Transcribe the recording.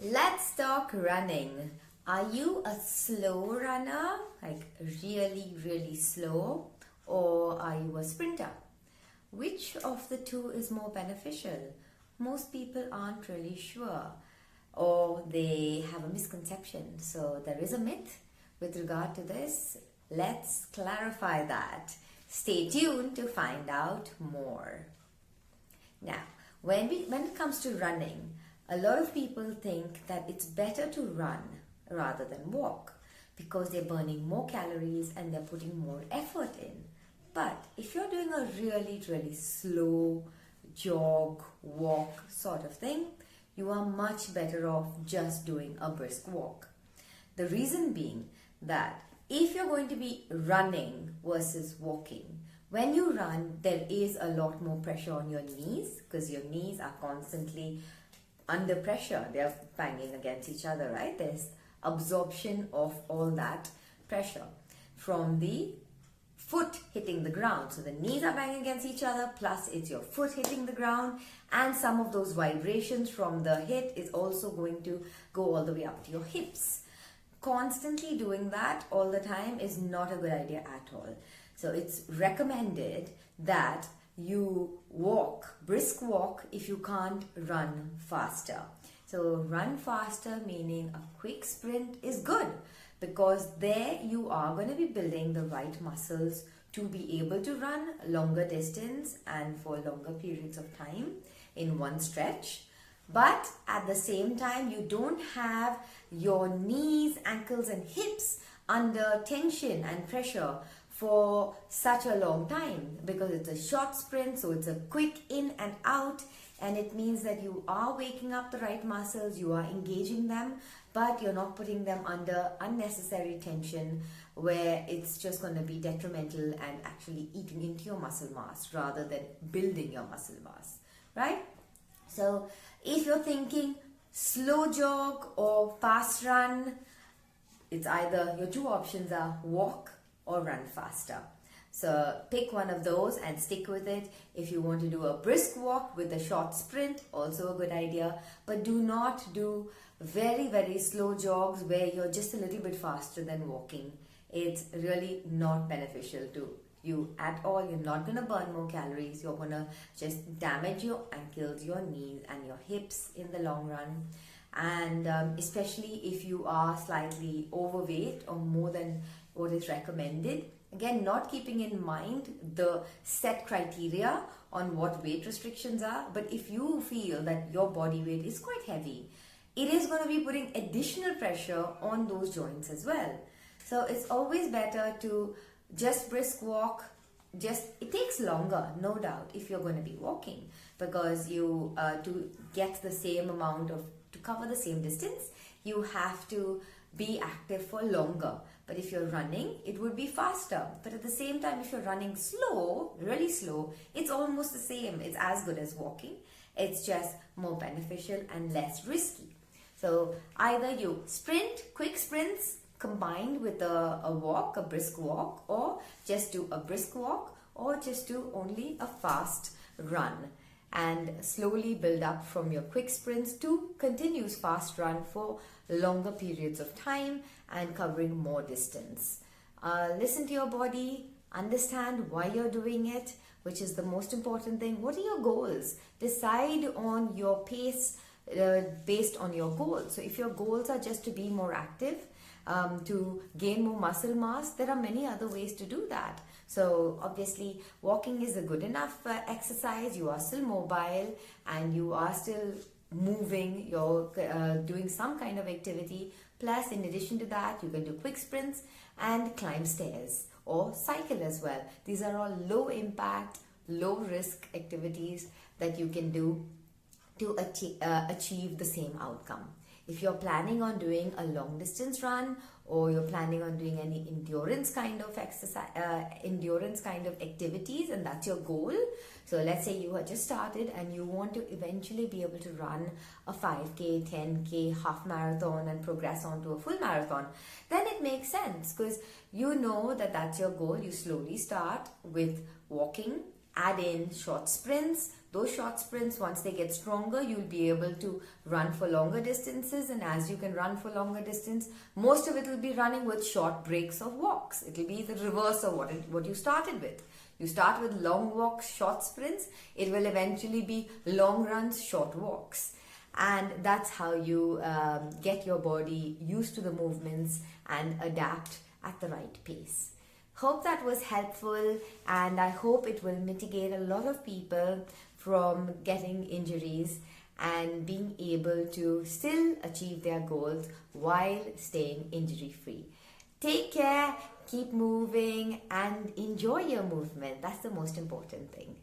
Let's talk running. Are you a slow runner, like really slow, or are you a sprinter? Which of the two is more beneficial? Most people aren't really sure, or they have a misconception. So there is a myth with regard to this. Let's clarify that. Stay tuned to find out more. Now, when it comes to running, a lot of people think that it's better to run rather than walk because they're burning more calories and they're putting more effort in. But if you're doing a really slow jog, walk sort of thing, you are much better off just doing a brisk walk. The reason being that if you're going to be running versus walking, when you run, there is a lot more pressure on your knees because your knees are constantly under pressure. They're banging against each other, right? There's absorption of all that pressure from the foot hitting the ground. So the knees are banging against each other, plus it's your foot hitting the ground, and some of those vibrations from the hit is also going to go all the way up to your hips. Constantly doing that all the time is not a good idea at all. So it's recommended that you walk, brisk walk, if you can't run faster. So run faster meaning a quick sprint is good because there you are going to be building the right muscles to be able to run longer distance and for longer periods of time in one stretch. But at the same time, you don't have your knees, ankles and hips under tension and pressure for such a long time because it's a short sprint, so it's a quick in and out, and it means that you are waking up the right muscles, you are engaging them, but you're not putting them under unnecessary tension where it's just going to be detrimental and actually eating into your muscle mass rather than building your muscle mass, right? So if you're thinking slow jog or fast run, it's either your two options are walk or run faster. So pick one of those and stick with it. If you want to do a brisk walk with a short sprint, also a good idea. But do not do very slow jogs where you're just a little bit faster than walking. It's really not beneficial to you at all. You're not going to burn more calories. You're going to just damage your ankles, your knees and your hips in the long run. And especially if you are slightly overweight or more than what is recommended. Again, not keeping in mind the set criteria on what weight restrictions are, but if you feel that your body weight is quite heavy, it is going to be putting additional pressure on those joints as well. So it's always better to just brisk walk. It takes longer, no doubt, if you're going to be walking, because you to get the same amount of, to cover the same distance, you have to be active for longer. But if you're running, it would be faster. But at the same time, if you're running slow, really slow, it's almost the same. It's as good as walking. It's just more beneficial and less risky. So either you sprint, quick sprints combined with a walk, a brisk walk, or just do a brisk walk, or just do only a fast run and slowly build up from your quick sprints to continuous fast run for longer periods of time and covering more distance. Listen to your body, understand why you're doing it, which is the most important thing. What are your goals? Decide on your pace based on your goals. So if your goals are just to be more active, to gain more muscle mass, there are many other ways to do that. So obviously walking is a good enough exercise. You are still mobile and you are still moving, you're doing some kind of activity. Plus, in addition to that, you can do quick sprints and climb stairs or cycle as well. These are all low impact, low risk activities that you can do to achieve the same outcome. If you're planning on doing a long distance run or you're planning on doing any endurance kind of exercise, endurance kind of activities, and that's your goal. So let's say you have just started and you want to eventually be able to run a 5K, 10K, half marathon and progress on to a full marathon, then it makes sense because you know that that's your goal. You slowly start with walking, add in short sprints, Those short sprints, once they get stronger, you'll be able to run for longer distances. And as you can run for longer distance, most of it will be running with short breaks of walks. It will be the reverse of what you started with. You start with long walks, short sprints. It will eventually be long runs, short walks. And that's how you get your body used to the movements and adapt at the right pace. Hope that was helpful, and I hope it will mitigate a lot of people from getting injuries and being able to still achieve their goals while staying injury free. Take care, keep moving, and enjoy your movement. That's the most important thing.